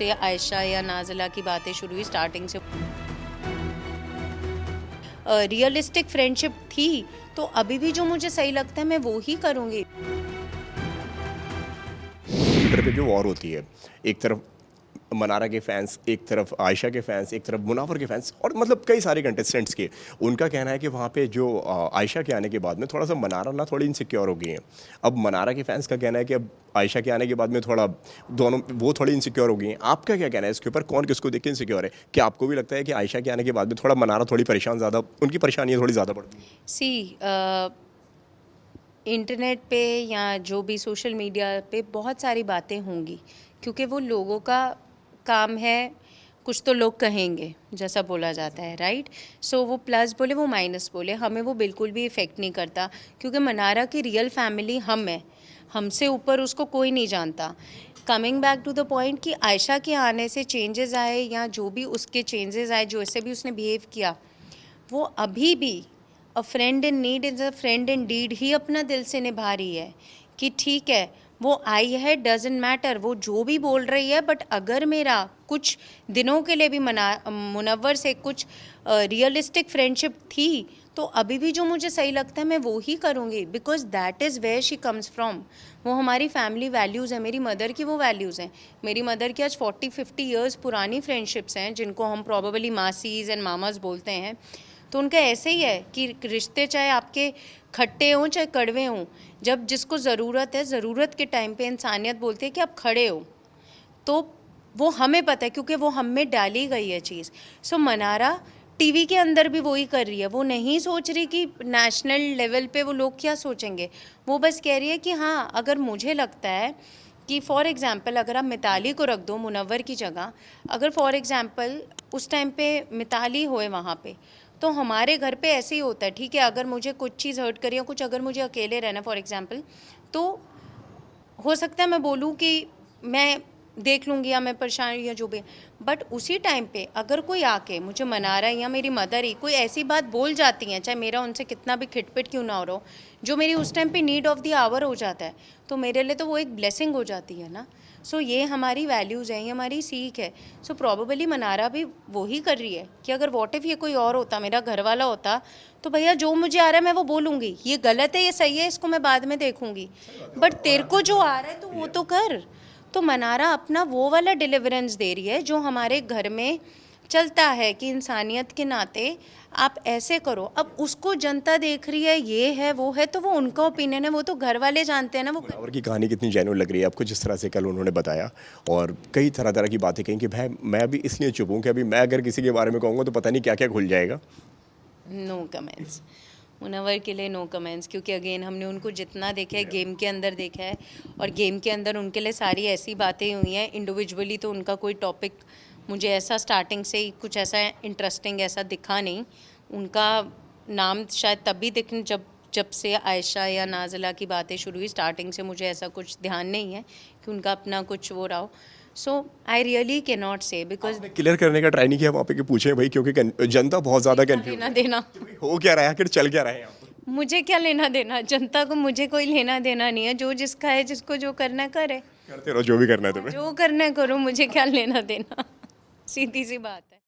से आयशा या नाज़िला की बातें शुरू हुई स्टार्टिंग से। रियलिस्टिक फ्रेंडशिप थी तो अभी भी जो मुझे सही लगता है मैं वो ही करूँगी। ट्विटर पे जो वॉर होती है, एक तरफ मनारा के फैंस, एक तरफ आयशा के फैंस, एक तरफ मुनावर के फैंस और मतलब कई सारे कंटेस्टेंट्स के, उनका कहना है कि वहाँ पे जो आयशा के आने के बाद में थोड़ा सा मनारा ना थोड़ी इनसिक्योर हो गई हैं। अब मनारा के फैंस का कहना है कि अब आयशा के आने के बाद में थोड़ा दोनों वो थोड़ी इनसिक्योर हो गई हैं। आपका क्या कहना है इसके ऊपर, कौन किसको देख के इनसिक्योर है? क्या आपको भी लगता है कि आयशा के आने के बाद में थोड़ा मनारा थोड़ी परेशान, ज़्यादा उनकी परेशानियाँ थोड़ी ज़्यादा बढ़ती हैं? सी इंटरनेट पे या जो भी सोशल मीडिया पे बहुत सारी बातें होंगी क्योंकि वो लोगों का काम है, कुछ तो लोग कहेंगे जैसा बोला जाता है, राइट। सो वो प्लस बोले वो माइनस बोले, हमें वो बिल्कुल भी इफ़ेक्ट नहीं करता क्योंकि मनारा की रियल फैमिली हम है, हमसे ऊपर उसको कोई नहीं जानता। Coming back to the point कि आयशा के आने से चेंजेस आए या जो भी उसके चेंजेस आए, जो ऐसे भी उसने बिहेव किया, वो अभी भी a friend in need is a friend indeed ही अपना दिल से निभा रही है कि ठीक है वो आई है, डजेंट मैटर वो जो भी बोल रही है, बट अगर मेरा कुछ दिनों के लिए भी मुनव्वर से कुछ रियलिस्टिक फ्रेंडशिप थी तो अभी भी जो मुझे सही लगता है मैं वो ही करूँगी because that is where she comes from. वो हमारी फैमिली वैल्यूज़ हैं, मेरी मदर की वो वैल्यूज़ हैं। मेरी मदर की आज 40-50 ईयर्स पुरानी फ्रेंडशिप्स हैं जिनको हम प्रॉबेबली मासीज़ एंड मामाज बोलते हैं। तो उनका ऐसे ही है कि रिश्ते चाहे आपके खट्टे हों चाहे कड़वे हों, जब जिसको ज़रूरत है, ज़रूरत के टाइम पे इंसानियत बोलती है कि आप खड़े हो, तो वो हमें पता है क्योंकि वो हम में डाली गई है चीज़। सो मनारा टीवी के अंदर भी वही कर रही है, वो नहीं सोच रही कि नेशनल लेवल पे वो लोग क्या सोचेंगे। वो बस कह रही है कि हाँ, अगर मुझे लगता है कि फॉर एग्ज़ाम्पल अगर आप मिताली को रख दो मुनव्वर की जगह, अगर फॉर एग्ज़ाम्पल उस टाइम पे मिताली होए वहाँ पे, तो हमारे घर पे ऐसे ही होता है, ठीक है। अगर मुझे कुछ चीज़ हर्ट करी है, कुछ अगर मुझे अकेले रहना फॉर एग्ज़ाम्पल, तो हो सकता है मैं बोलूँ कि मैं देख लूँगी या मैं परेशान या जो भी, बट उसी टाइम पे अगर कोई आके मुझे मनारा या मेरी मदर ही कोई ऐसी बात बोल जाती हैं, चाहे मेरा उनसे कितना भी खिटपिट क्यों ना हो रहा हो, जो मेरी उस टाइम पे नीड ऑफ द आवर हो जाता है, तो मेरे लिए तो वो एक ब्लेसिंग हो जाती है ना। सो ये हमारी वैल्यूज़ हैं, ये हमारी सीख है। सो प्रॉबेबली मनारा भी वही कर रही है कि अगर वॉट इफ़ ये कोई और होता, मेरा घर वाला होता, तो भैया जो मुझे आ रहा है मैं वो बोलूँगी, ये गलत है ये सही है इसको मैं बाद में देखूँगी, बट तेरे को जो आ रहा है तो वो तो कर। तो मनारा अपना वो वाला डिलीवरेंस दे रही है जो हमारे घर में चलता है कि इंसानियत के नाते आप ऐसे करो। अब उसको जनता देख रही है, ये है वो है, तो वो उनका ओपिनियन है, वो तो घर वाले जानते हैं ना। वो मुनावर की कहानी कितनी जेन्युइन लग रही है आपको, जिस तरह से कल उन्होंने बताया और कई तरह तरह की बातें कही कि भाई मैं अभी इसलिए चुप हूँ कि अभी मैं अगर किसी के बारे में कहूँगा तो पता नहीं क्या क्या खुल जाएगा। नो कमेंट्स, मुनव्वर के लिए नो कमेंट्स, क्योंकि अगेन हमने उनको जितना देखा है गेम के अंदर देखा है, और गेम के अंदर उनके लिए सारी ऐसी बातें हुई हैं। इंडिविजुअली तो उनका कोई टॉपिक मुझे ऐसा स्टार्टिंग से ही कुछ ऐसा इंटरेस्टिंग ऐसा दिखा नहीं। उनका नाम शायद तभी दिख जब से आयशा या नाज़िला की बातें शुरू हुई, स्टार्टिंग से मुझे ऐसा कुछ ध्यान नहीं है कि उनका अपना कुछ वो रहा हो। सो आई रियली कैन नॉट से बिकॉज क्लियर करने का ट्राई नहीं किया वहाँ पे कि पूछें भाई, क्योंकि जनता बहुत ज़्यादा लेना कंफ्यूज देना हो क्या रहा है, आखिर चल क्या रहा है यहाँ पे? मुझे क्या लेना देना, जनता को मुझे कोई लेना देना नहीं है। जो जिसका है, जिसको जो करना है करे, करते रहो जो भी करना है तुम्हें। जो करना है करो, मुझे क्या लेना देना। सीधी सी बात है।